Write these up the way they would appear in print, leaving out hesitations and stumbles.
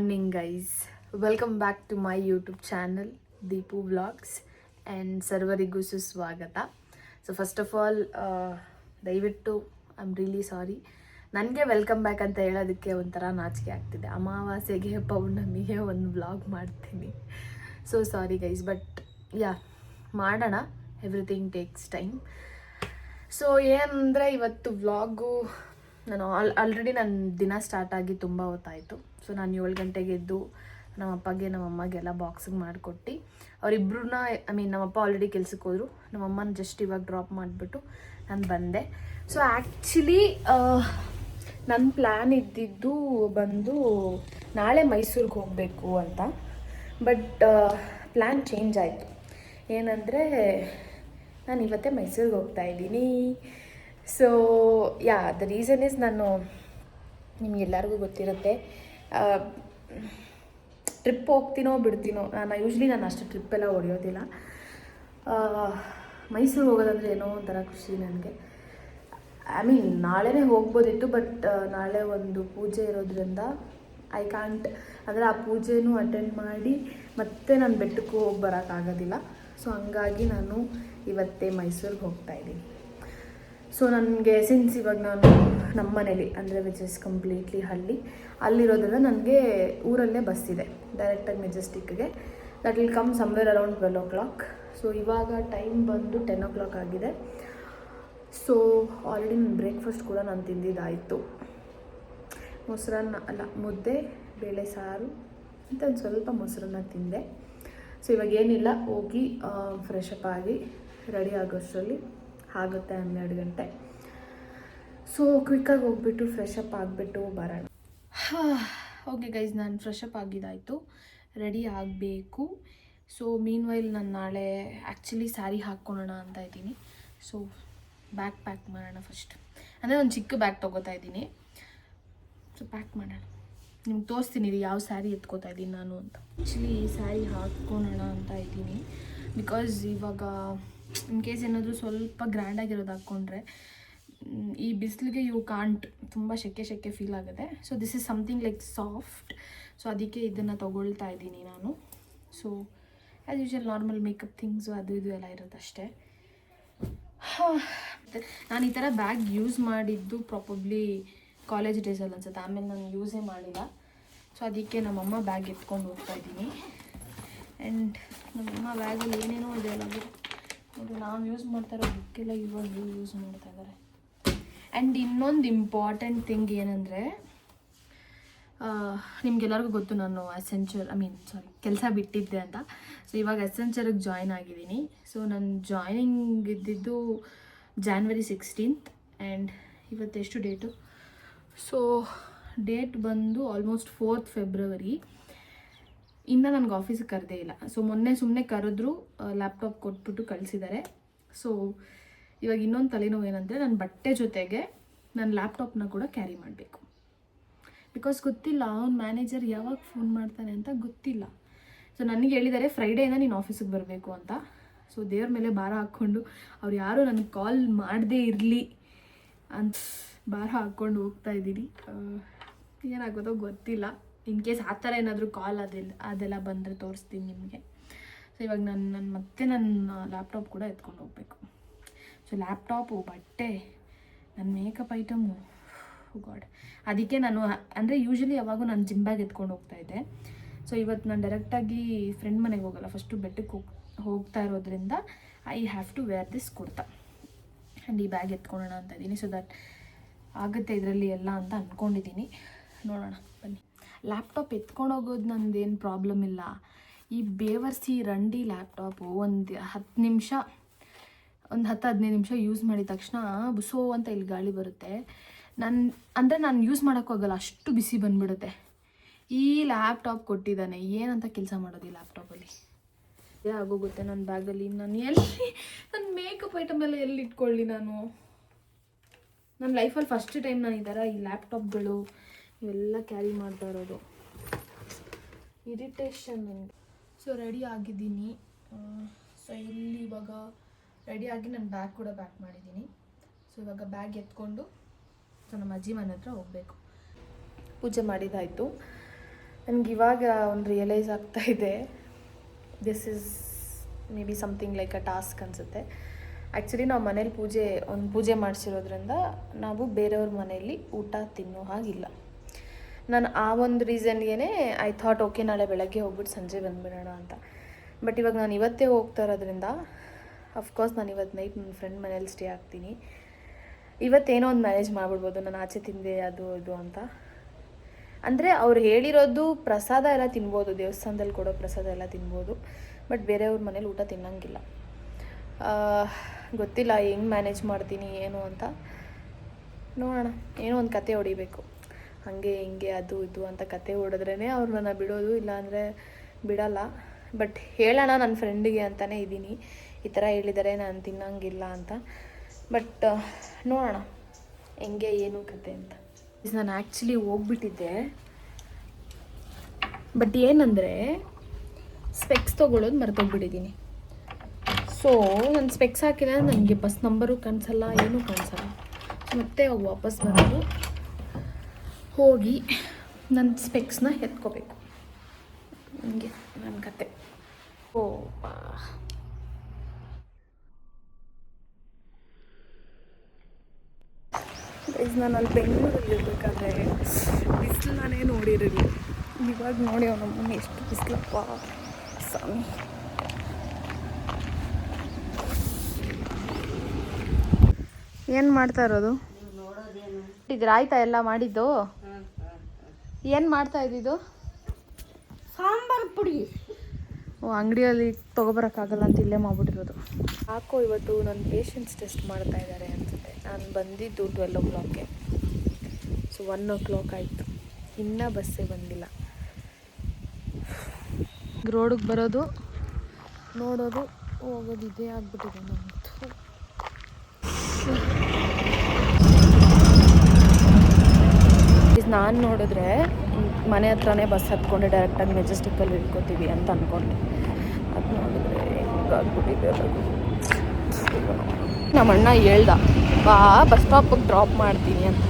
Morning guys, welcome back to my YouTube channel Deepu vlogs and ಸರ್ವರಿಗೂ ಸುಸ್ವಾಗತ. So first of all ದಯವಿಟ್ಟು I am really sorry. ನನಗೆ welcome back ಅಂತ ಹೇಳೋದಕ್ಕೆ ಒಂಥರ ನಾಚಿಕೆ ಆಗ್ತಿದೆ. ಅಮಾವಾಸ್ಯೆಗೆ ಪೌರ್ಣಮಿಗೆ ಒಂದು ವ್ಲಾಗ್ ಮಾಡ್ತೀನಿ. ಸೊ ಸಾರಿ ಗೈಸ್, ಬಟ್ ಯಾ ಮಾಡೋಣ, ಎವ್ರಿಥಿಂಗ್ ಟೇಕ್ಸ್ ಟೈಮ್. ಸೊ ಏನಂದರೆ ಇವತ್ತು ವ್ಲಾಗು ನಾನು ಆಲ್ರೆಡಿ ನನ್ನ ದಿನ ಸ್ಟಾರ್ಟ್ ಆಗಿ ತುಂಬ ಹೊತ್ತಾಯಿತು. ಸೊ ನಾನು 7 ಗಂಟೆಗೆ ಎದ್ದು ನಮ್ಮ ಅಪ್ಪಗೆ ನಮ್ಮ ಅಮ್ಮಗೆಲ್ಲ ಬಾಕ್ಸಿಗೆ ಮಾಡಿಕೊಟ್ಟು ಅವರಿಬ್ಬರನ್ನ ನಮ್ಮಪ್ಪ ಆಲ್ರೆಡಿ ಕೆಲ್ಸಕ್ಕೆ ಹೋದರು, ನಮ್ಮಮ್ಮನ ಜಸ್ಟ್ ಇವಾಗ ಡ್ರಾಪ್ ಮಾಡಿಬಿಟ್ಟು ನಾನು ಬಂದೆ. ಸೊ ಆ್ಯಕ್ಚುಲಿ ನನ್ನ ಪ್ಲ್ಯಾನ್ ಇದ್ದಿದ್ದು ಬಂದು ನಾಳೆ ಮೈಸೂರಿಗೆ ಹೋಗಬೇಕು ಅಂತ. ಬಟ್ ಪ್ಲ್ಯಾನ್ ಚೇಂಜ್ ಆಯಿತು. ಏನಂದರೆ ನಾನು ಇವತ್ತೇ ಮೈಸೂರಿಗೆ ಹೋಗ್ತಾಯಿದ್ದೀನಿ. So yeah, the reason is, ನಾನು ನಿಮಗೆಲ್ಲರಿಗೂ ಗೊತ್ತಿರುತ್ತೆ, ಟ್ರಿಪ್ ಹೋಗ್ತೀನೋ ಬಿಡ್ತೀನೋ. ನಾನು ಅಷ್ಟು ಟ್ರಿಪ್ಪೆಲ್ಲ ಹೊಡೆಯೋದಿಲ್ಲ. ಮೈಸೂರು ಹೋಗೋದಂದರೆ ಏನೋ ಒಂಥರ ಖುಷಿ ನನಗೆ. ನಾಳೆನೇ ಹೋಗ್ಬೋದಿತ್ತು, ಬಟ್ ನಾಳೆ ಒಂದು ಪೂಜೆ ಇರೋದ್ರಿಂದ ಐ ಕಾಂಟ್, ಅಂದರೆ ಆ ಪೂಜೆನೂ ಅಟೆಂಡ್ ಮಾಡಿ ಮತ್ತೆ ನಾನು ಬೆಟ್ಟಕ್ಕೂ ಹೋಗಿ ಬರೋಕ್ಕಾಗೋದಿಲ್ಲ. ಸೊ ಹಂಗಾಗಿ ನಾನು ಇವತ್ತೇ ಮೈಸೂರಿಗೆ ಹೋಗ್ತಾಯಿದ್ದೀನಿ. ಸೊ ನನಗೆ ಸಿನ್ಸ್ ಇವಾಗ ನಾನು ನಮ್ಮ ಮನೇಲಿ, ಅಂದರೆ ವಿಚ್ ಇಸ್ ಕಂಪ್ಲೀಟ್ಲಿ ಅಲ್ಲಿರೋದ್ರಿಂದ ನನಗೆ ಊರಲ್ಲೇ ಬಸ್ ಇದೆ ಡೈರೆಕ್ಟಾಗಿ ಮೆಜೆಸ್ಟಿಕ್ಗೆ. That will come somewhere around 12 o'clock. So ಇವಾಗ ಟೈಮ್ ಬಂದು 10 o'clock ಆಗಿದೆ. ಸೊ ಆಲ್ರೆಡಿ ನನ್ನ ಬ್ರೇಕ್ಫಾಸ್ಟ್ ಕೂಡ ನಾನು ತಿಂದಿದ್ದಾಯಿತು. ಮೊಸರನ್ನ ಅಲ್ಲ, ಮುದ್ದೆ, ಬೇಳೆ ಸಾರು ಮತ್ತು ಒಂದು ಸ್ವಲ್ಪ ಮೊಸರನ್ನ ತಿಂದೆ. ಸೊ ಇವಾಗ ಏನಿಲ್ಲ, ಹೋಗಿ ಫ್ರೆಶ್ ಅಪ್ ಆಗಿ ರೆಡಿ ಆಗೋಷ್ಟರಲ್ಲಿ ಆಗುತ್ತೆ 12 ಗಂಟೆ. ಸೊ ಕ್ವಿಕ್ಕಾಗಿ ಹೋಗ್ಬಿಟ್ಟು ಫ್ರೆಶ್ ಅಪ್ ಆಗಿಬಿಟ್ಟು ಬರೋಣ. ಓಕೆ ಗೈಸ್, ನಾನು ಫ್ರೆಶ್ ಅಪ್ ಆಗಿದ್ದಾಯಿತು, ರೆಡಿ ಆಗಬೇಕು. ಸೊ ಮೀನ್ ವೈಲ್ ನಾನು ನಾಳೆ ಆ್ಯಕ್ಚುಲಿ ಸ್ಯಾರಿ ಹಾಕ್ಕೊಳ್ಳೋಣ ಅಂತ ಇದ್ದೀನಿ. ಸೊ ಬ್ಯಾಗ್ ಪ್ಯಾಕ್ ಮಾಡೋಣ ಫಸ್ಟ್. ಅಂದರೆ ಒಂದು ಚಿಕ್ಕ ಬ್ಯಾಗ್ ತೊಗೋತಾ ಇದ್ದೀನಿ. ಸೊ ಪ್ಯಾಕ್ ಮಾಡೋಣ, ನಿಮ್ಗೆ ತೋರಿಸ್ತೀನಿ ಯಾವ ಸ್ಯಾರಿ ಎತ್ಕೋತಾ ಇದ್ದೀನಿ ನಾನು ಅಂತ. ಆ್ಯಕ್ಚುಲಿ ಈ ಸ್ಯಾರಿ ಹಾಕ್ಕೊಳ್ಳೋಣ ಅಂತ ಇದ್ದೀನಿ. ಬಿಕಾಸ್ ಇವಾಗ ಇನ್ ಕೇಸ್ ಏನಾದರೂ ಸ್ವಲ್ಪ ಗ್ರ್ಯಾಂಡಾಗಿರೋದು ಹಾಕ್ಕೊಂಡ್ರೆ ಈ ಬಿಸಿಲಿಗೆ ಯು ಕಾಂಟ್, ತುಂಬ ಶೆಕೆ ಫೀಲ್ ಆಗುತ್ತೆ. So this is something like soft. So ಅದಕ್ಕೆ ಇದನ್ನು ತೊಗೊಳ್ತಾ ಇದ್ದೀನಿ ನಾನು. So as usual normal makeup things ಅದು ಇದು ಎಲ್ಲ ಇರುತ್ತೆ ಅಷ್ಟೇ. ನಾನು ಈ ಥರ ಬ್ಯಾಗ್ ಯೂಸ್ ಮಾಡಿದ್ದು ಪ್ರಾಬಬ್ಲಿ ಕಾಲೇಜ್ ಡೇಸಲ್ಲಿ ಅನ್ಸುತ್ತೆ, ಆಮೇಲೆ ನಾನು ಯೂಸೇ ಮಾಡಿಲ್ಲ. ಸೊ ಅದಕ್ಕೆ ನಮ್ಮಮ್ಮ ಬ್ಯಾಗ್ ಎತ್ಕೊಂಡು ಹೋಗ್ತಾ ಇದ್ದೀನಿ. ಆ್ಯಂಡ್ ನಮ್ಮಮ್ಮ ಬ್ಯಾಗಲ್ಲಿ ಏನೇನೋ ಇದೆ ಅಲ್ಲ, ನೋಡಿ ನಾವು ಯೂಸ್ ಮಾಡ್ತಾ ಇರೋ ಬುಕ್ಕೆಲ್ಲ ಇವಾಗ ಯೂಸ್ ಮಾಡ್ತಾ ಇದ್ದಾರೆ. ಆ್ಯಂಡ್ ಇನ್ನೊಂದು ಇಂಪಾರ್ಟೆಂಟ್ ಥಿಂಗ್ ಏನಂದರೆ, ನಿಮಗೆಲ್ಲರಿಗೂ ಗೊತ್ತು ನಾನು ಕೆಲಸ ಬಿಟ್ಟಿದ್ದೆ ಅಂತ. ಸೊ ಇವಾಗ ಅಸೆಂಚರಿಗೆ ಜಾಯ್ನ್ ಆಗಿದ್ದೀನಿ. ಸೊ ನನ್ನ ಜಾಯ್ನಿಂಗ್ ಇದ್ದಿದ್ದು January 16th ಆ್ಯಂಡ್ ಇವತ್ತೆಷ್ಟು ಡೇಟು? ಸೊ ಡೇಟ್ ಬಂದು ಆಲ್ಮೋಸ್ಟ್ 4th February. ಇನ್ನು ನನಗೆ ಆಫೀಸಿಗೆ ಕರೆದೇ ಇಲ್ಲ. ಸೊ ಮೊನ್ನೆ ಸುಮ್ಮನೆ ಕರೆದ್ರು, ಲ್ಯಾಪ್ಟಾಪ್ ಕೊಟ್ಬಿಟ್ಟು ಕಳಿಸಿದ್ದಾರೆ. ಸೊ ಇವಾಗ ಇನ್ನೊಂದು ತಲೆನೋವು ಏನಂದರೆ, ನನ್ನ ಬಟ್ಟೆ ಜೊತೆಗೆ ನನ್ನ ಲ್ಯಾಪ್ಟಾಪ್ನ ಕೂಡ ಕ್ಯಾರಿ ಮಾಡಬೇಕು. ಬಿಕಾಸ್ ಗೊತ್ತಿಲ್ಲ ಅವ್ನ ಮ್ಯಾನೇಜರ್ ಯಾವಾಗ ಫೋನ್ ಮಾಡ್ತಾನೆ ಅಂತ ಗೊತ್ತಿಲ್ಲ. ಸೊ ನನಗೆ ಹೇಳಿದ್ದಾರೆ ಫ್ರೈಡೇನ ನೀನು ಆಫೀಸಿಗೆ ಬರಬೇಕು ಅಂತ. ಸೊ ದೇವ್ರ ಮೇಲೆ ಭಾರ ಹಾಕ್ಕೊಂಡು, ಅವ್ರು ಯಾರೂ ನನಗೆ ಕಾಲ್ ಮಾಡದೇ ಇರಲಿ ಅಂತ ಭಾರ ಹಾಕ್ಕೊಂಡು ಹೋಗ್ತಾ ಇದ್ದೀನಿ. ಏನಾಗೋದೋ ಗೊತ್ತಿಲ್ಲ. ಇನ್ ಕೇಸ್ ಆ ಥರ ಏನಾದರೂ ಕಾಲ್ ಅದೆಲ್ಲ ಬಂದರೆ ತೋರಿಸ್ತೀನಿ ನಿಮಗೆ. ಸೊ ಇವಾಗ ನಾನು ಮತ್ತೆ ನನ್ನ ಲ್ಯಾಪ್ಟಾಪ್ ಕೂಡ ಎತ್ಕೊಂಡು ಹೋಗಬೇಕು. ಸೊ ಲ್ಯಾಪ್ಟಾಪು, ಬಟ್ಟೆ, ನನ್ನ ಮೇಕಪ್ ಐಟಮು, ಗಾಡ್. ಅದಕ್ಕೆ ನಾನು ಅಂದರೆ ಯೂಶ್ವಲಿ ಯಾವಾಗೂ ನಾನು ಜಿಮ್ ಬ್ಯಾಗ್ ಎತ್ಕೊಂಡು ಹೋಗ್ತಾಯಿದ್ದೆ. ಸೊ ಇವತ್ತು ನಾನು ಡೈರೆಕ್ಟಾಗಿ ಫ್ರೆಂಡ್ ಮನೆಗೆ ಹೋಗಲ್ಲ, ಫಸ್ಟು ಬೆಟ್ಟಕ್ಕೆ ಹೋಗ್ತಾ ಇರೋದ್ರಿಂದ I have to wear this kurta and ಈ ಬ್ಯಾಗ್ ಎತ್ಕೊಳ್ಳೋಣ ಅಂತ ಇದ್ದೀನಿ. ಸೊ ದಟ್ ಆಗುತ್ತೆ ಇದರಲ್ಲಿ ಎಲ್ಲ ಅಂತ ಅಂದ್ಕೊಂಡಿದ್ದೀನಿ. ನೋಡೋಣ ಬನ್ನಿ. ಲ್ಯಾಪ್ಟಾಪ್ ಎತ್ಕೊಂಡೋಗೋದು ನಂದೇನು ಪ್ರಾಬ್ಲಮ್ ಇಲ್ಲ. ಈ ಬೇವರ್ಸಿ ರಂಡಿ ಲ್ಯಾಪ್ಟಾಪು ಒಂದು 10-15 ನಿಮಿಷ ಯೂಸ್ ಮಾಡಿದ ತಕ್ಷಣ ಬುಸೋ ಅಂತ ಇಲ್ಲಿ ಗಾಳಿ ಬರುತ್ತೆ. ನಾನು ಯೂಸ್ ಮಾಡೋಕ್ಕೋಗಲ್ಲ, ಅಷ್ಟು ಬಿಸಿ ಬಂದುಬಿಡುತ್ತೆ. ಈ ಲ್ಯಾಪ್ಟಾಪ್ ಕೊಟ್ಟಿದ್ದಾನೆ, ಏನಂತ ಕೆಲಸ ಮಾಡೋದು ಈ ಲ್ಯಾಪ್ಟಾಪಲ್ಲಿ ಆಗೋಗುತ್ತೆ. ನನ್ನ ಬ್ಯಾಗಲ್ಲಿ ನಾನು ನನ್ನ ಮೇಕಪ್ ಐಟಮ್ ಎಲ್ಲ ಎಲ್ಲಿ ಇಟ್ಕೊಳ್ಳಿ? ನಾನು ನನ್ನ ಲೈಫಲ್ಲಿ ಫಸ್ಟ್ ಟೈಮ್ ನಾನು ಈ ಥರ ಈ ಲ್ಯಾಪ್ಟಾಪ್ಗಳು ಇವೆಲ್ಲ ಕ್ಯಾರಿ ಮಾಡ್ತಾ ಇರೋದು. ಇರಿಟೇಷನ್ ನನಗೆ. ಸೊ ರೆಡಿ ಆಗಿದ್ದೀನಿ. ಸೊ ಇಲ್ಲಿ ಇವಾಗ ರೆಡಿಯಾಗಿ ನಾನು ಬ್ಯಾಗ್ ಕೂಡ ಪ್ಯಾಕ್ ಮಾಡಿದ್ದೀನಿ. ಸೊ ಇವಾಗ ಬ್ಯಾಗ್ ಎತ್ಕೊಂಡು ಸೊ ನಮ್ಮ ಅಜ್ಜಿ ಮನೆ ಹತ್ರ ಹೋಗಬೇಕು. ಪೂಜೆ ಮಾಡಿದ್ದಾಯಿತು. ನನಗೆ ಇವಾಗ ಒಂದು ರಿಯಲೈಸ್ ಆಗ್ತಾ ಇದೆ, this is may be something like a task ಅನಿಸುತ್ತೆ. ಆ್ಯಕ್ಚುಲಿ ನಾವು ಮನೇಲಿ ಪೂಜೆ ಮಾಡಿಸಿರೋದ್ರಿಂದ ನಾವು ಬೇರೆಯವ್ರ ಮನೆಯಲ್ಲಿ ಊಟ ತಿನ್ನೋ ಹಾಗಿಲ್ಲ. ನಾನು ಆ ಒಂದು ರೀಸನ್ಗೆ ಐ ಥಾಟ್ ಓಕೆ ನಾಳೆ ಬೆಳಗ್ಗೆ ಹೋಗ್ಬಿಟ್ಟು ಸಂಜೆ ಬಂದುಬಿಡೋಣ ಅಂತ. ಬಟ್ ಇವಾಗ ನಾನು ಇವತ್ತೇ ಹೋಗ್ತಾ ಇರೋದ್ರಿಂದ ಅಫ್ಕೋರ್ಸ್ ನಾನು ಇವತ್ತು ನೈಟ್ ನನ್ನ ಫ್ರೆಂಡ್ ಮನೇಲಿ ಸ್ಟೇ ಆಗ್ತೀನಿ. ಇವತ್ತೇನೋ ಒಂದು ಮ್ಯಾನೇಜ್ ಮಾಡಿಬಿಡ್ಬೋದು, ನಾನು ಆಚೆ ತಿಂದೆ ಅದು ಇದು ಅಂತ. ಅಂದರೆ ಅವ್ರು ಹೇಳಿರೋದು ಪ್ರಸಾದ ಎಲ್ಲ ತಿನ್ಬೋದು, ದೇವಸ್ಥಾನದಲ್ಲಿ ಕೊಡೋ ಪ್ರಸಾದ ಎಲ್ಲ ತಿನ್ಬೋದು, ಬಟ್ ಬೇರೆಯವ್ರ ಮನೇಲಿ ಊಟ ತಿನ್ನೋಂಗಿಲ್ಲ. ಗೊತ್ತಿಲ್ಲ ಹೆಂಗೆ ಮ್ಯಾನೇಜ್ ಮಾಡ್ತೀನಿ ಏನು ಅಂತ, ನೋಡೋಣ. ಏನೋ ಒಂದು ಕತೆ ಹೊಡಿಬೇಕು, ಹಾಗೆ ಹಿಂಗೆ ಅದು ಇದು ಅಂತ ಕತೆ ಹೊಡೆದ್ರೇ ಅವ್ರನ್ನ ಬಿಡೋದು, ಇಲ್ಲಾಂದರೆ ಬಿಡಲ್ಲ. ಬಟ್ ಹೇಳೋಣ ನನ್ನ ಫ್ರೆಂಡಿಗೆ ಅಂತಲೇ ಇದ್ದೀನಿ, ಈ ಥರ ಹೇಳಿದ್ದಾರೆ ನಾನು ತಿನ್ನೋಂಗಿಲ್ಲ ಅಂತ. ಬಟ್ ನೋಡೋಣ ಹೆಂಗೆ ಏನು ಕತೆ ಅಂತ. ನಾನು ಆ್ಯಕ್ಚುಲಿ ಹೋಗ್ಬಿಟ್ಟಿದ್ದೆ, ಬಟ್ ಏನಂದರೆ ಸ್ಪೆಕ್ಸ್ ತೊಗೊಳ್ಳೋದು ಮರ್ತೋಗ್ಬಿಟ್ಟಿದ್ದೀನಿ. ಸೊ ನಾನು ಸ್ಪೆಕ್ಸ್ ಹಾಕಿದ್ರೆ ನನಗೆ ಬಸ್ ನಂಬರು ಕಾಣಿಸಲ್ಲ, ಏನೂ ಕಾಣಿಸಲ್ಲ. ಮತ್ತೆ ವಾಪಸ್ ಬಂದು ಹೋಗಿ ನನ್ನ ಸ್ಪೆಕ್ಸ್ನ ಎತ್ಕೋಬೇಕು. ಹಂಗೆ ನನ್ನ ಕತೆ. ಓ ನಾನು ಅಲ್ಲಿ ಬೆಂಗಳೂರಲ್ಲಿ ಇರಬೇಕಾದ್ರೆ ಬಿಸಿಲು ನಾನೇ ನೋಡಿರಲಿಲ್ಲ. ಇವಾಗ ನೋಡಿ ನಮ್ಮನ್ನ ಎಷ್ಟು ಬಿಸಿಲಪ್ಪ ಸ್ವಾಮಿ. ಏನು ಮಾಡ್ತಾ ಇರೋದು? ಇದ್ರ ಆಯ್ತಾ ಎಲ್ಲ ಮಾಡಿದ್ದು? ಏನು ಮಾಡ್ತಾ ಇದ್ದಿದ್ದು? ಸಾಂಬಾರು ಪುಡಿ. ಓ, ಅಂಗಡಿಯಲ್ಲಿ ತೊಗೊಬರೋಕ್ಕಾಗಲ್ಲ ಅಂತ ಇಲ್ಲೇ ಮಾಡ್ಬಿಟ್ಟಿರೋದು. ಯಾಕೋ ಇವತ್ತು ನನ್ನ ಪೇಷನ್ಸ್ ಟೆಸ್ಟ್ ಮಾಡ್ತಾ ಇದ್ದಾರೆ ಅನ್ಸುತ್ತೆ. ನಾನು ಬಂದಿದ್ದು 12 o'clock, ಸೊ 1 o'clock ಆಯಿತು, ಇನ್ನೂ ಬಸ್ಸೇ ಬಂದಿಲ್ಲ. ರೋಡಿಗೆ ಬರೋದು, ನೋಡೋದು, ಹೋಗೋದು, ಇದೇ ಆಗ್ಬಿಟ್ಟಿದೆ ನಮ್ಮದು. ನಾನು ನೋಡಿದ್ರೆ ಮನೆ ಹತ್ರನೇ ಬಸ್ ಹತ್ಕೊಂಡು ಡೈರೆಕ್ಟಾಗಿ ಮೆಜೆಸ್ಟಿಕ್ಕಲ್ಲಿ ಇಳ್ಕೊತೀವಿ ಅಂತ ಅಂದ್ಕೊಂಡೆ. ಅದು ನೋಡಿದ್ರೆ ಹೆಂಗಾಗ್ಬಿಟ್ಟಿದೆ ಅದು. ನಮ್ಮ ಅಣ್ಣ ಹೇಳ್ದ, ಬಾ ಬಸ್ ಸ್ಟಾಪಿಗೆ ಡ್ರಾಪ್ ಮಾಡ್ತೀನಿ ಅಂತ.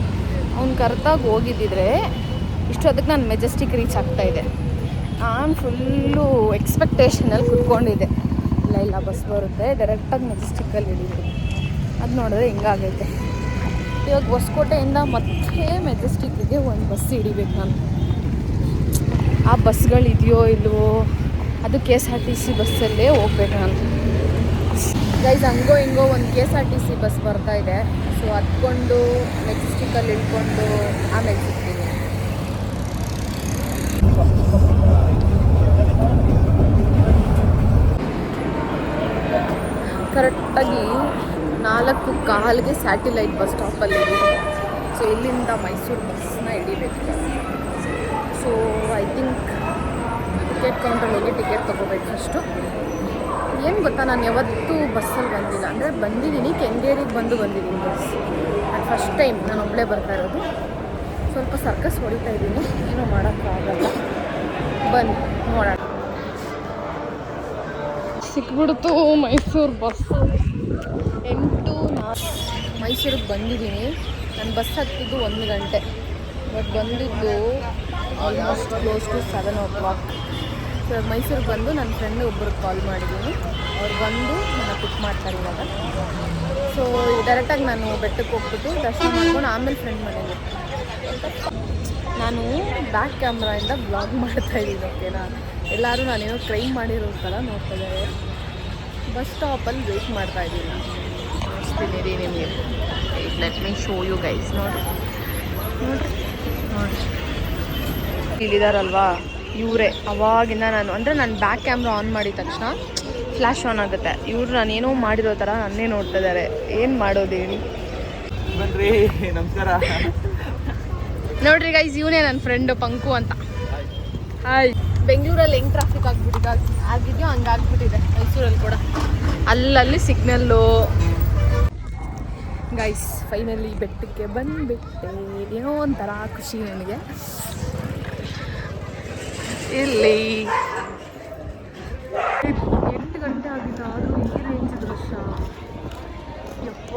ಅವ್ನು ಕರೆಕ್ಟಾಗಿ ಹೋಗಿದ್ದಿದ್ರೆ ಇಷ್ಟೊತ್ತಿಗೆ ನಾನು ಮೆಜೆಸ್ಟಿಕ್ ರೀಚ್ ಆಗ್ತಾಯಿದ್ದೆ. ನಾನು ಫುಲ್ಲು ಎಕ್ಸ್ಪೆಕ್ಟೇಷನಲ್ಲಿ ಕುತ್ಕೊಂಡಿದ್ದೆ, ಇಲ್ಲ ಬಸ್ ಬರುತ್ತೆ, ಡೈರೆಕ್ಟಾಗಿ ಮೆಜೆಸ್ಟಿಕ್ಕಲ್ಲಿ ಇಳಿತೀನಿ. ಅದು ನೋಡಿದ್ರೆ ಹಿಂಗಾಗೈತೆ. ಇವಾಗ ಹೊಸಕೋಟೆಯಿಂದ ಮತ್ತೆ ಮೆಜೆಸ್ಟಿಕ್ಕಿಗೆ ಒಂದು ಬಸ್ ಹಿಡಿಬೇಕು ನಾನು. ಆ ಬಸ್ಗಳಿದೆಯೋ ಇಲ್ವೋ, ಅದು KSRTC ಬಸ್ಸಲ್ಲೇ ಹೋಗ್ಬೇಕು ನಾನು. ಗೈಸ್, ಹಂಗೋ ಹಿಂಗೋ ಒಂದು KSRTC ಬಸ್ ಬರ್ತಾಯಿದೆ. ಸೊ ಹತ್ಕೊಂಡು ಮೆಜೆಸ್ಟಿಕ್ಕಲ್ಲಿ ಇಳ್ಕೊಂಡು ಆಮೇಲೆ ಸಿಗ್ತೀನಿ. ಕರೆಕ್ಟಾಗಿ 4:15ಗೆ ಸ್ಯಾಟಿಲೈಟ್ ಬಸ್ ಸ್ಟಾಪಲ್ಲಿ ಇದೆ. ಸೊ ಇಲ್ಲಿಂದ ಮೈಸೂರು ಬಸ್ನ ಹಿಡಿಬೇಕು. So I think ticket counter ಹೋಗಿ ಟಿಕೆಟ್ ತೊಗೋಬೇಕು ಫಸ್ಟು. ಏನು ಗೊತ್ತಾ, ನಾನು ಯಾವತ್ತೂ ಬಸ್ಸಲ್ಲಿ ಬಂದಿಲ್ಲ. ಅಂದರೆ ಬಂದಿದ್ದೀನಿ, ಕೆಂಗೇರಿಗೆ ಬಂದಿದ್ದೀನಿ ಬಸ್. ನಾನು ಫಸ್ಟ್ ಟೈಮ್ ನಾನು ಒಬ್ಬಳೇ ಬರ್ತಾ ಇರೋದು. ಸ್ವಲ್ಪ ಸರ್ಕಸ್ ಹೊಡಿತಾ ಇದ್ದೀನಿ, ಏನೂ ಮಾಡೋಕ್ಕಾಗಲ್ಲ. ಬನ್ನಿ ನೋಡೋಣ. ಸಿಕ್ಬಿಡ್ತು ಮೈಸೂರು ಬಸ್ಸು. 8:04 ಮೈಸೂರಿಗೆ ಬಂದಿದ್ದೀನಿ. ನಾನು ಬಸ್ ಹತ್ತಿದ್ದು 1 ಗಂಟೆ, ಬಟ್ ಬಂದಿದ್ದು almost close to 7 o'clock. So ಮೈಸೂರಿಗೆ ಬಂದು ನನ್ನ ಫ್ರೆಂಡ್ ಒಬ್ಬರಿಗೆ ಕಾಲ್ ಮಾಡಿದ್ದೀನಿ, ಅವ್ರು ಬಂದು ನನ್ನ ಪಿಕ್ ಮಾಡ್ತಾರೆ ಇವಾಗ. ಸೊ ಡೈರೆಕ್ಟಾಗಿ ನಾನು ಬೆಟ್ಟಕ್ಕೆ ಹೋಗ್ಬಿಟ್ಟು ದರ್ಶನ ಮಾಡ್ಕೊಂಡು ಆಮೇಲೆ ಫ್ರೆಂಡ್ ಮನೆಗೆ. ನಾನು ಬ್ಯಾಕ್ ಕ್ಯಾಮ್ರಾಯಿಂದ ಬ್ಲಾಗ್ ಮಾಡ್ತಾಯಿದ್ದೀನಿ, ಓಕೆನಾ? ಎಲ್ಲರೂ ನಾನೇನೋ ಕ್ರೈಮ್ ಮಾಡಿರೋ ಥರ ನೋಡ್ತಾ ಇದ್ದಾರೆ. ಬಸ್ ಸ್ಟಾಪಲ್ಲಿ ವೇಟ್ ಮಾಡ್ತಾಯಿದ್ದೀನಿ. ಅಷ್ಟಿದ್ದೀರಿ ನಿಮಗೆ. Let me show you guys. ನೋಡಿರಿ ಇಲ್ಲಿದಾರಲ್ವಾ ಇವರೇ. ಅವಾಗಿಂದ ನಾನು ಬ್ಯಾಕ್ ಕ್ಯಾಮ್ರಾ ಆನ್ ಮಾಡಿದ ತಕ್ಷಣ ಫ್ಲ್ಯಾಶ್ ಆನ್ ಆಗುತ್ತೆ. ಇವರು ನಾನೇನೋ ಮಾಡಿರೋ ಥರ ನನ್ನೇ ನೋಡ್ತಾ ಇದ್ದಾರೆ. ಏನು ಮಾಡೋದು ಹೇಳಿ? ಬನ್ರಿ, ನಮಸ್ಕಾರ. ನೋಡ್ರಿ ಗೈಸ್, ಇವನೇ ನನ್ನ ಫ್ರೆಂಡು ಪಂಕು ಅಂತ. ಹಾಯ್. ಬೆಂಗಳೂರಲ್ಲಿ ಹೆಂಗೆ ಟ್ರಾಫಿಕ್ ಆಗಿದೆಯೋ ಹಂಗಾಗ್ಬಿಟ್ಟಿದೆ ಮೈಸೂರಲ್ಲಿ ಕೂಡ. ಅಲ್ಲಲ್ಲಿ ಸಿಗ್ನಲ್ಲು. ಗೈಸ್, ಫೈನಲಿ ಬೆಟ್ಟಕ್ಕೆ ಬಂದುಬಿಟ್ಟೆ. ಏನೋ ಒಂಥರ ಖುಷಿ ನನಗೆ. ಇಲ್ಲಿ 8 ಗಂಟೆ ಆಗಿದೆ, ಆದರೂ ಈ ರೇಂಜ್ ದೃಶ್ಯ. ಯಪ್ಪ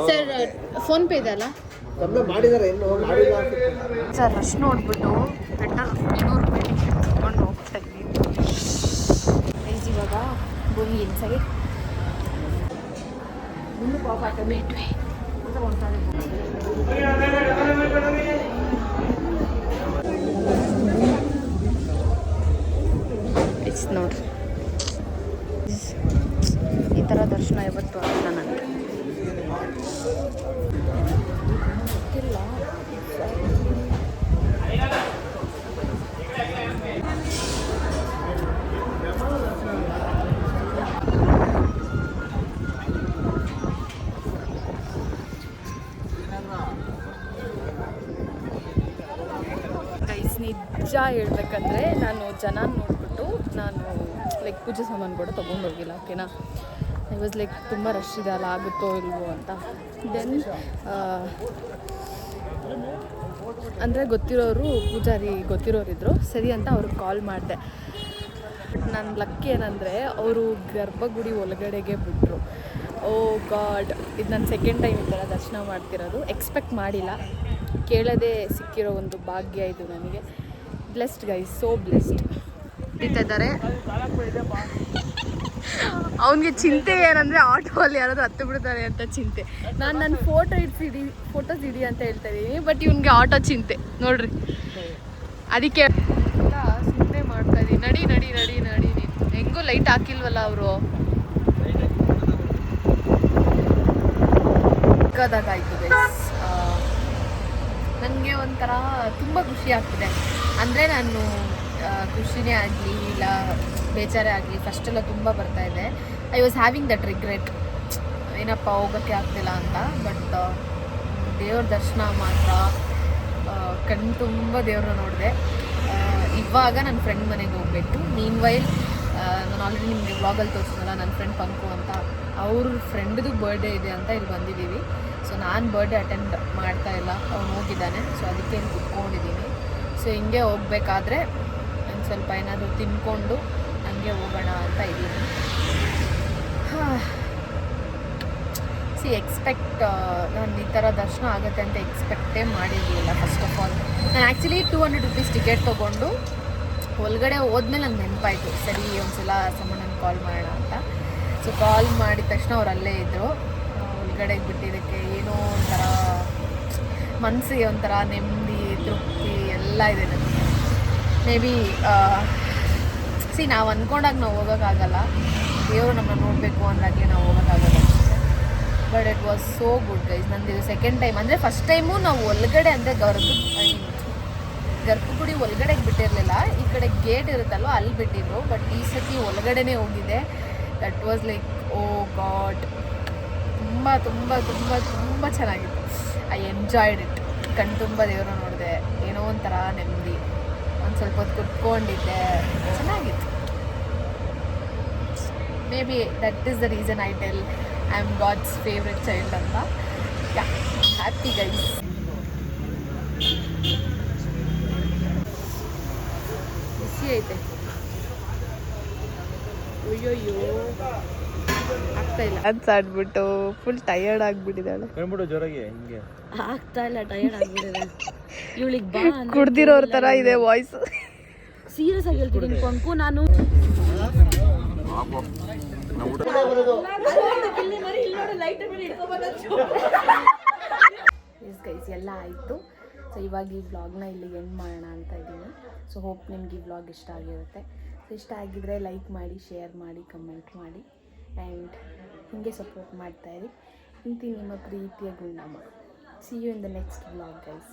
ಸರ್, ಫೋನ್ಪೇ ಇದೆ ಅಲ್ಲ? ಸರ್ ರಶ್ ನೋಡ್ಬಿಟ್ಟು ಪೆಟ್ರೋಲ್ 200 ರೂಪಾಯಿ ಟಿಕೆಟ್ ತೊಗೊಂಡು ಹೋಗ್ತಾ ಇದ್ದೀವಿ. ಇವಾಗ ಗೋಯಿಂಗ್ ಇನ್ಸೈಡ್ ಮಿಡ್ವೇ. ಇಟ್ಸ್ ನೋಡ್ರಿ, ಈ ಥರ ದರ್ಶನ ಯಾವತ್ತೂ ಆಗಿಲ್ಲ ನನಗೆ. ಗೊತ್ತಿಲ್ಲ. ಗೈಸ್ ನಿಜ ಹೇಳ್ಬೇಕಂದ್ರೆ ನಾನು ಜನ ನೋಡ್ಬಿಟ್ಟು ನಾನು ಲೈಕ್ ಪೂಜೆ ಸಾಮಾನು ಕೂಡ ತೊಗೊಂಡೋಗಿಲ್ಲ. ಓಕೆನಾ, ಐ ವಾಸ್ ಲೈಕ್ ತುಂಬ ರಶ್ ಇದೆ ಅಲ್ಲ, ಆಗುತ್ತೋ ಇಲ್ವೋ ಅಂತ. ದೆನ್ ಅಂದರೆ ಪೂಜಾರಿ ಗೊತ್ತಿರೋರಿದ್ರು, ಸರಿ ಅಂತ ಅವ್ರಿಗೆ ಕಾಲ್ ಮಾಡಿದೆ. ನನ್ನ ಲಕ್ ಏನಂದರೆ ಅವರು ಗರ್ಭಗುಡಿ ಒಳಗಡೆಗೆ ಬಿಟ್ಟರು. ಓ ಗಾಡ್, ಇದು ನನ್ನ ಸೆಕೆಂಡ್ ಟೈಮ್ ಈ ಥರ ದರ್ಶನ ಮಾಡ್ತಿರೋದು. ಎಕ್ಸ್ಪೆಕ್ಟ್ ಮಾಡಿಲ್ಲ, ಕೇಳದೆ ಸಿಕ್ಕಿರೋ ಒಂದು ಭಾಗ್ಯ ಇದು ನನಗೆ. Blessed guys, so blessed. ಇದ್ದಾರೆ ಅವನಿಗೆ ಚಿಂತೆ ಏನಂದರೆ ಆಟೋಲ್ಲಿ ಯಾರಾದರೂ ಹತ್ತು ಬಿಡ್ತಾರೆ ಅಂತ ಚಿಂತೆ. ನಾನು ನನ್ನ ಫೋಟೋಸ್ ಇಡಿ ಅಂತ ಹೇಳ್ತಾ ಇದ್ದೀನಿ, ಬಟ್ ಇವನಿಗೆ ಆಟೋ ಚಿಂತೆ ನೋಡ್ರಿ. ಅದಕ್ಕೆ ಸುಮ್ಮನೆ ಮಾಡ್ತಾ ಇದ್ದೀನಿ. ನಡಿ ನಡಿ ನಡಿ ನಡಿ ನೀನು. ಹೆಂಗೂ ಲೈಟ್ ಹಾಕಿಲ್ವಲ್ಲ ಅವರು. ಚಿಕ್ಕದಾಗಾಯ್ತು ಗೈಸ್. ನನಗೆ ಒಂಥರ ತುಂಬ ಖುಷಿ ಆಗ್ತಿದೆ. ಅಂದರೆ ನಾನು ಖುಷಿನೇ ಆಗಲಿ ಇಲ್ಲ ಬೇಜಾರೇ ಆಗಲಿ, ಫಸ್ಟೆಲ್ಲ ತುಂಬ ಬರ್ತಾಯಿದೆ. I was having that regret, ಏನಪ್ಪ ಹೋಗೋಕ್ಕೆ ಆಗ್ತಿಲ್ಲ ಅಂತ. ಬಟ್ ದೇವ್ರ ದರ್ಶನ ಮಾತ್ರ ಕಣ್ಣು ತುಂಬ ದೇವ್ರನ್ನ ನೋಡಿದೆ. ಇವಾಗ ನನ್ನ ಫ್ರೆಂಡ್ ಮನೆಗೆ ಹೋಗಬೇಕು. ಮೀನ್ ವೈಲ್ ನಾನು ಆಲ್ರೆಡಿ ನಿಮಗೆ ವ್ಲಾಗಲ್ಲಿ ತೋರಿಸಿದ್ನಲ್ಲ, ನನ್ನ ಫ್ರೆಂಡ್ ಪಂಕು ಅಂತ, ಅವ್ರ ಫ್ರೆಂಡ್ದು ಬರ್ಡೇ ಇದೆ ಅಂತ ಇಲ್ಲಿ ಬಂದಿದ್ದೀವಿ. ಸೊ ನಾನು ಬರ್ಡೇ ಅಟೆಂಡ್ ಮಾಡ್ತಾ ಇಲ್ಲ, ಅವ್ನು ಹೋಗಿದ್ದಾನೆ. ಸೊ ಅದಕ್ಕೆ ಇಲ್ಲಿ ಕುತ್ಕೊಂಡಿದ್ದೀನಿ. ಸೊ ಹಿಂಗೆ ಹೋಗ್ಬೇಕಾದ್ರೆ ಒಂದು ಸ್ವಲ್ಪ ಏನಾದರೂ ತಿನ್ಕೊಂಡು ಹಂಗೆ ಹೋಗೋಣ ಅಂತ ಇದ್ದೀನಿ. ಎಕ್ಸ್ಪೆಕ್ಟ್ ನಾನು ಈ ಥರ ದರ್ಶನ ಆಗುತ್ತೆ ಅಂತ ಎಕ್ಸ್ಪೆಕ್ಟೇ ಮಾಡಿರಲಿಲ್ಲ. ಫಸ್ಟ್ ಆಫ್ ಆಲ್ ನಾನು ಆ್ಯಕ್ಚುಲಿ 200 ರೂಪೀಸ್ ಟಿಕೆಟ್ ತೊಗೊಂಡು ಒಳಗಡೆ ಹೋದ್ಮೇಲೆ ನನಗೆ ನೆನಪಾಯಿತು, ಸರಿ ಒಂದ್ಸಲ ಸಮ್ಮಣ್ಣನ ಕಾಲ್ ಮಾಡೋಣ ಅಂತ. ಸೊ ಕಾಲ್ ಮಾಡಿದ ತಕ್ಷಣ ಅವ್ರು ಅಲ್ಲೇ ಇದ್ದರು. ಒಳಗಡೆಗೆ ಬಿಟ್ಟಿದ್ದಕ್ಕೆ ಏನೋ ಒಂಥರ ಮನಸ್ಸಿಗೆ ಒಂಥರ ನೆಮ್ಮದಿ, ತೃಪ್ತಿ ಎಲ್ಲ ಇದೆ ನನಗೆ. ಮೇ ಬಿ ನಾವು ಅಂದ್ಕೊಂಡಾಗ ನಾವು ಹೋಗೋಕ್ಕಾಗಲ್ಲ, ದೇವರು ನಮ್ಮನ್ನು ನೋಡಬೇಕು ಅಂದಾಗಲೇ ನಾವು ಹೋಗೋಕ್ಕಾಗಲ್ಲ. But it was so good guys. ನಂದು ಇದು ಸೆಕೆಂಡ್ ಟೈಮ್. ಅಂದರೆ ಫಸ್ಟ್ ಟೈಮು ನಾವು ಒಳಗಡೆ ಅಂದರೆ ಗರ್ಭಗುಡಿ ಒಳಗಡೆಗೆ ಬಿಟ್ಟಿರಲಿಲ್ಲ, ಈ ಕಡೆ ಗೇಟ್ ಇರುತ್ತಲ್ವ ಅಲ್ಲಿ ಬಿಟ್ಟಿದ್ರು. ಬಟ್ ಈ ಸತಿ ಒಳಗಡೆನೇ ಹೋಗಿದೆ. That was like oh God, ತುಂಬ ತುಂಬ ತುಂಬ ತುಂಬ ಚೆನ್ನಾಗಿತ್ತು. I enjoyed it. ಕಣ್ಣು ತುಂಬ ದೇವ್ರನ್ನ ನೋಡಿದೆ, ಏನೋ ಒಂಥರ ನೆಮ್ಮದಿ. ಒಂದು ಸ್ವಲ್ಪ ಹೊತ್ತು ಕುತ್ಕೊಂಡಿದ್ದೆ, ಚೆನ್ನಾಗಿತ್ತು. Maybe that is the reason I tell I am God's favourite child ಅಂತ. Yeah, happy guys. ಬಿಸಿ ಐತೆ, ಅಯ್ಯೋಯ್ಯೋ ಆಗ್ತಾ ಇಲ್ಲ ಅಂತ ಆಡ್ಬಿಟ್ಟು ಫುಲ್ ಟಯರ್ಡ್ ಆಗಿಬಿಟ್ಟಿದ್ದಾಳೆ. ಜೋರಾಗಿ ಹಿಂಗೆ ಆಗ್ತಾ ಇಲ್ಲ, ಟಯರ್ಡ್ ಆಗಿಬಿಟ್ಟಿದೆ ಇವಳಿಗೆ. ಬಾ ಕುಡ್ದಿರೋರ ಥರ ಇದೆ ವಾಯ್ಸ್. ಸೀರಿಯಸ್ ಆಗಿ ಹೇಳ್ತೀನಿ ಪಂಕು, ನಾನು ಗೈಸ್ ಎಲ್ಲ ಆಯಿತು. ಸೊ ಇವಾಗ ಈ ವ್ಲಾಗ್ನ ಇಲ್ಲಿ ಎಂಡ್ ಮಾಡೋಣ ಅಂತ ಇದ್ದೀನಿ. ಸೊ ಹೋಪ್ ನಿಮ್ಗೆ ಈ ವ್ಲಾಗ್ ಇಷ್ಟ ಆಗಿರುತ್ತೆ. ಸೊ ಇಷ್ಟ ಆಗಿದ್ರೆ ಲೈಕ್ ಮಾಡಿ, ಶೇರ್ ಮಾಡಿ, ಕಮೆಂಟ್ ಮಾಡಿ ಆ್ಯಂಡ್ ಹೀಗೆ ಸಪೋರ್ಟ್ ಮಾಡ್ತಾಯಿರಿ. ಇಂತಿ ನಿಮ್ಮ ಪ್ರೀತಿಯ Gundamma. See you in the next vlog guys.